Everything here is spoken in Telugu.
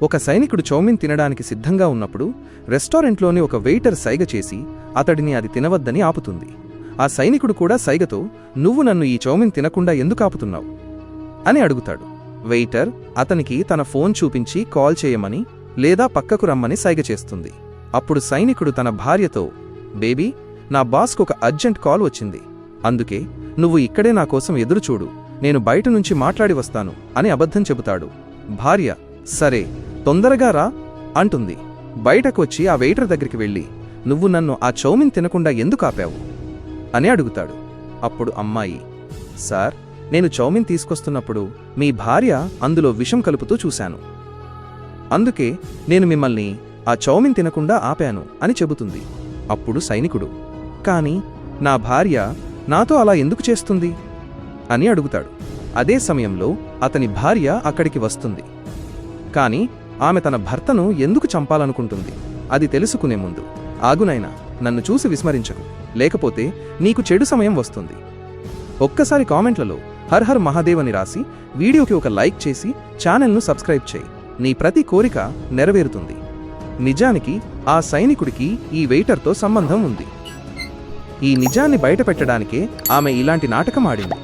ఒక సైనికుడు చౌమిన్ తినడానికి సిద్ధంగా ఉన్నప్పుడు రెస్టారెంట్లోని ఒక వెయిటర్ సైగ చేసి అతడిని అది తినవద్దని ఆపుతుంది. ఆ సైనికుడు కూడా సైగతో "నువ్వు నన్ను ఈ చౌమిన్ తినకుండా ఎందుకు ఆపుతున్నావు?" అని అడుగుతాడు. వెయిటర్ అతనికి తన ఫోన్ చూపించి కాల్ చేయమని లేదా పక్కకు రమ్మని సైగ చేస్తుంది. అప్పుడు సైనికుడు తన భార్యతో "బేబీ, నా బాస్కు ఒక అర్జెంట్ కాల్ వచ్చింది. అందుకే నువ్వు ఇక్కడే నా కోసం ఎదురుచూడు, నేను బయట నుంచి మాట్లాడి వస్తాను" అని అబద్ధం చెబుతాడు. భార్య "సరే, తొందరగా రా" అంటుంది. బయటకు వచ్చి ఆ వెయిటర్ దగ్గరికి వెళ్ళి "నువ్వు నన్ను ఆ చౌమిన్ తినకుండా ఎందుకు ఆపావు?" అని అడుగుతాడు. అప్పుడు అమ్మాయి "సార్, నేను చౌమిన్ తీసుకొస్తున్నప్పుడు మీ భార్య అందులో విషం కలుపుతూ చూశాను. అందుకే నేను మిమ్మల్ని ఆ చౌమిన్ తినకుండా ఆపాను" అని చెబుతుంది. అప్పుడు సైనికుడు "కానీ నా భార్య నాతో అలా ఎందుకు చేస్తుంది?" అని అడుగుతాడు. అదే సమయంలో అతని భార్య అక్కడికి వస్తుంది. కాని ఆమె తన భర్తను ఎందుకు చంపాలనుకుంటుంది అది తెలుసుకునే ముందు "ఆగునైనా, నన్ను చూసి విస్మరించకు, లేకపోతే నీకు చెడు సమయం వస్తుంది." ఒక్కసారి కామెంట్లలో హర్ హర్ మహాదేవ్ అని రాసి వీడియోకి ఒక లైక్ చేసి ఛానల్ను సబ్స్క్రైబ్ చేయి. నీ ప్రతి కోరిక నెరవేరుతుంది. నిజానికి ఆ సైనికుడికి ఈ వెయిటర్తో సంబంధం ఉంది. ఈ నిజాన్ని బయటపెట్టడానికే ఆమె ఇలాంటి నాటకం ఆడింది.